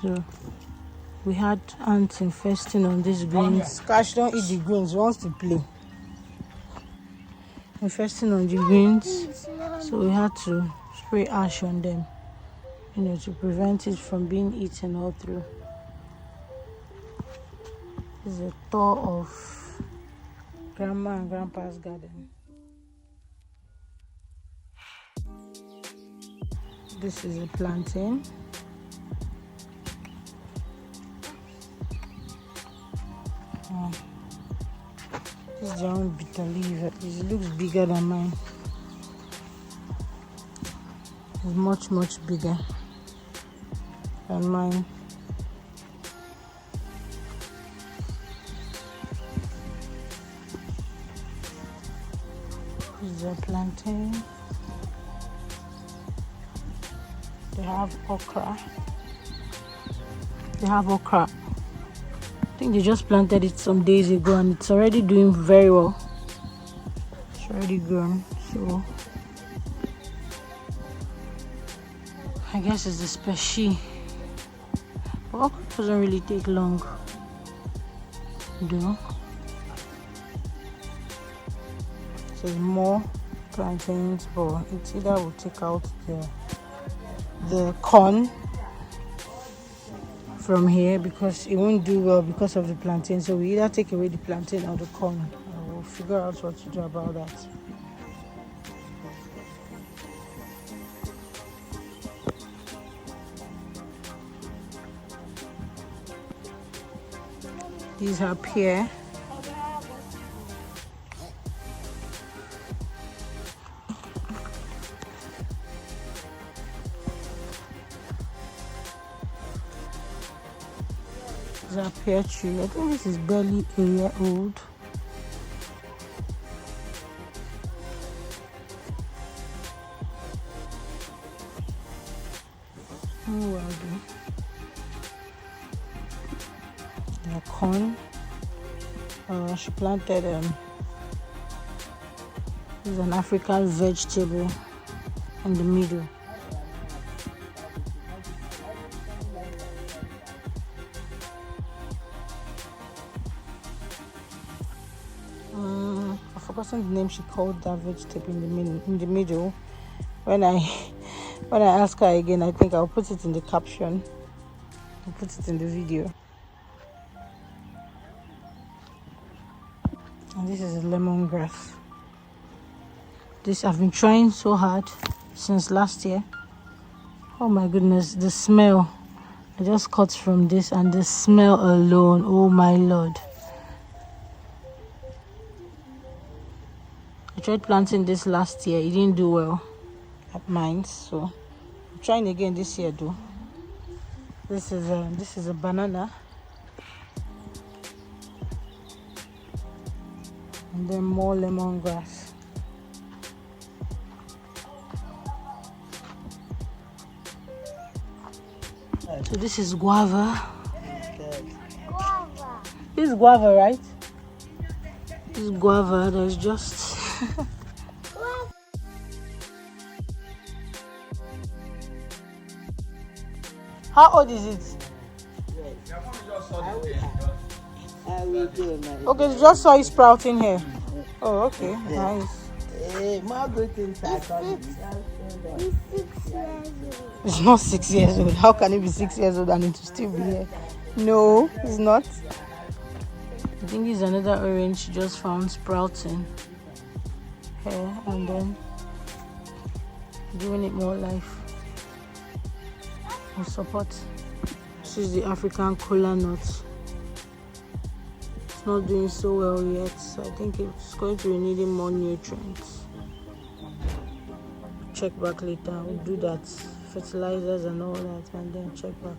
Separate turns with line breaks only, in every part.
So we had ants infesting on these greens. Cash don't eat the greens, he wants to play. Infesting on the greens, so we had to spray ash on them, to prevent it from being eaten all through. This is a tour of Grandma and Grandpa's garden. This is a plantain. This is their own bitter leaf. It looks bigger than mine. It's much bigger than mine. This is a plantain. They have okra. I think they just planted it some days ago and it's already doing very well. It's already grown, so I guess it's the species. But okra doesn't really take long, though. So there's more plantains, but it's either we'll take out the corn from here because it won't do well because of the plantain. So we either take away the plantain or the corn. We'll figure out what to do about that. These are pear. These are pear tree. I think this is barely a year old. Oh well done. The corn. She planted this is an African vegetable in the middle. I've forgotten the name she called that vegetable in the middle. When I ask her again, I think I'll put it in the caption. I'll put it in the video. And this is a lemongrass. This I've been trying so hard since last year. Oh my goodness, the smell. I just cut from this and the smell alone, oh my lord. I tried planting this last year, it didn't do well at mine, so I'm trying again this year though. This is a banana. And then more lemongrass. So this is guava. This is guava, right? This is guava. There's just How old is it? Okay, you just saw it sprouting here. Oh, okay, nice. It's not 6 years old. How can it be 6 years old and it will still be here? No, it's not. I think it's another orange just found sprouting here and then giving it more life. I support. This is the African kola nut. It's not doing so well yet, so I think it's going to be needing more nutrients. Check back later. We'll do that, fertilizers and all that, and then check back.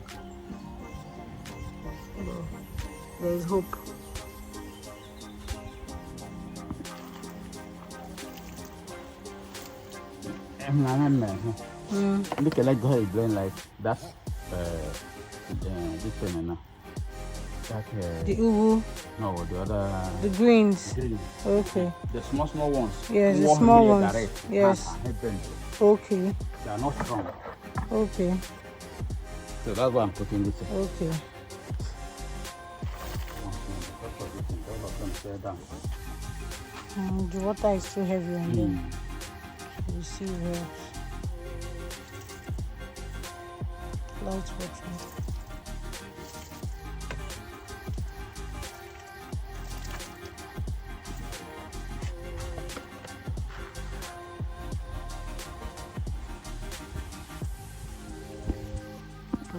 But there's hope.
Look at like go ahead blend like that's this thing now.
The ugu.
No, the other.
The greens.
Green.
Okay.
The small ones.
Yes, the small ones.
Direct.
Yes. Okay.
They are not strong.
Okay.
So that's why I'm putting this in.
Okay. The water is too heavy on them. You see where light water.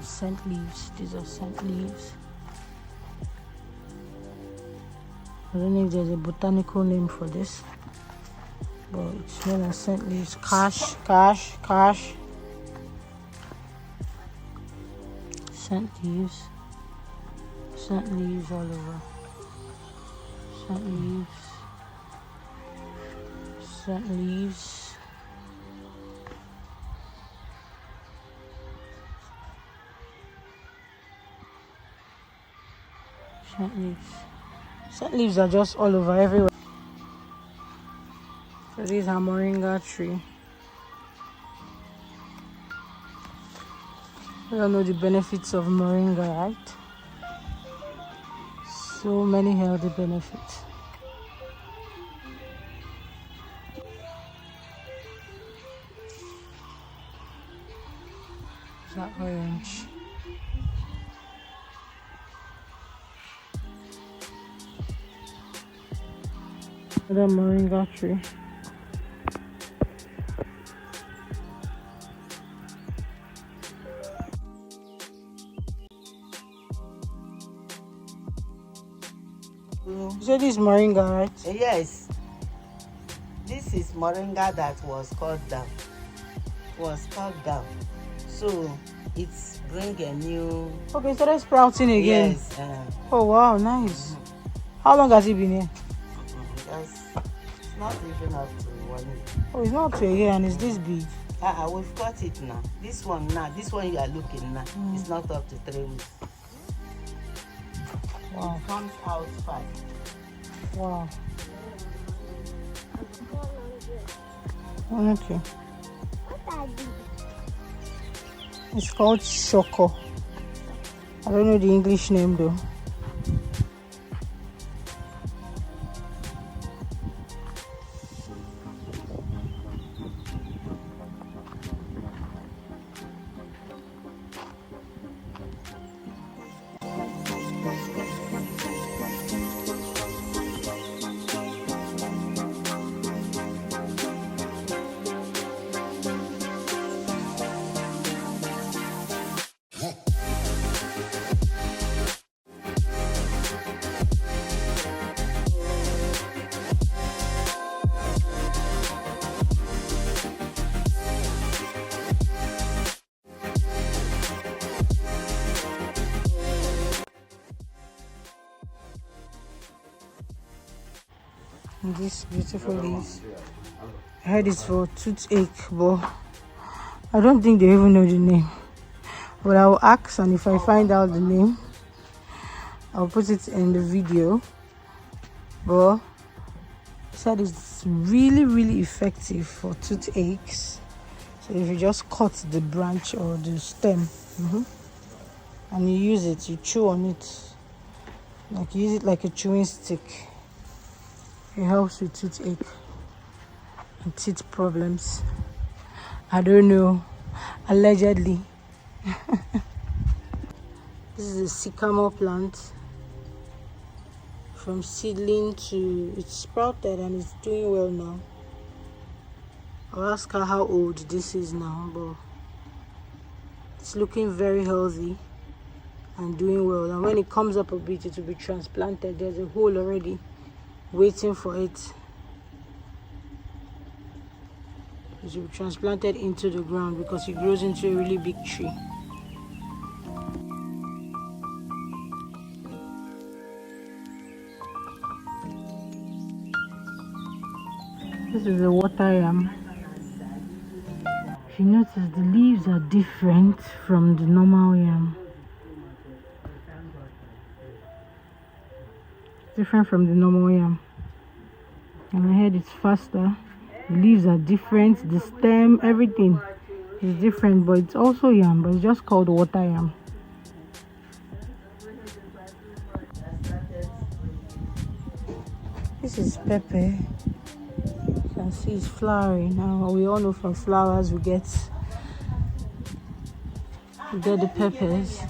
Scent leaves. These are scent leaves. I don't know if there's a botanical name for this, but it's known as scent leaves. Cash. Scent leaves. Scent leaves all over. Scent leaves. Scent leaves. Scent leaves. Scent leaves are just all over everywhere. So these are moringa tree. We all know the benefits of moringa, right? So many healthy benefits. Is that orange? Another moringa tree. So this is moringa, right?
Yes. This is moringa that was cut down. So it's bring a new.
Okay, so that's sprouting again.
Yes.
Oh wow, nice. How long has it been here?
It's not even up to 1 year.
Oh, it's not to a year and it's this big.
We've cut it now. This one you are looking now, it's not up to 3 weeks.
Wow.
It comes out 5.
Wow. Okay. It's called shoko. I don't know the English name though. These beautiful leaves. I heard it's for toothache, but I don't think they even know the name. But I will ask, and if I find out the name, I'll put it in the video. But I said it's really effective for toothaches. So if you just cut the branch or the stem, and you use it, you chew on it, like use it like a chewing stick. It helps with toothache and teeth problems. I don't know, allegedly. This is a sycamore plant. From seedling to it's sprouted and it's doing well now. I'll ask her how old this is now, but it's looking very healthy and doing well. And when it comes up a bit, it will be transplanted. There's a hole already waiting for it. It will be transplanted into the ground because it grows into a really big tree. This is a water yam. If you notice, the leaves are different from the normal yam. Different from the normal yam. And I heard it's faster. The leaves are different, the stem, everything. It's different, but it's also yam, but it's just called water yam. This is pepper. You can see it's flowering. Now we all know from flowers we get the peppers.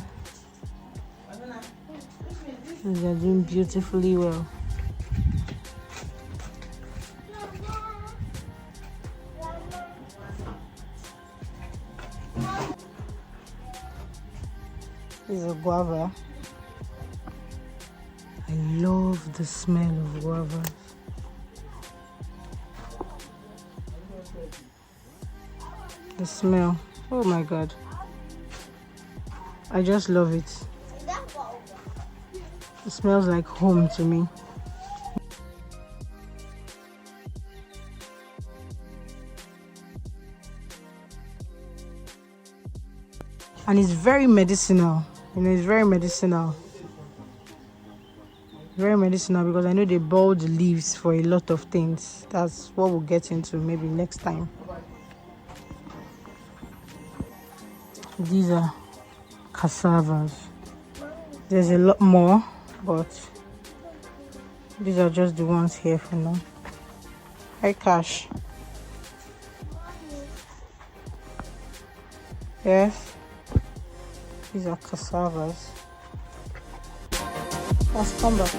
And they're doing beautifully well. This is a guava. I love the smell of guavas. The smell, oh my god, I just love it. It smells like home to me. And it's very medicinal, you know, it's very medicinal. Very medicinal because I know they boil the leaves for a lot of things. That's what we'll get into maybe next time. These are cassavas. There's a lot more, but these are just the ones here for now. Hi, Cash. Yes, these are cassavas. Let's come back.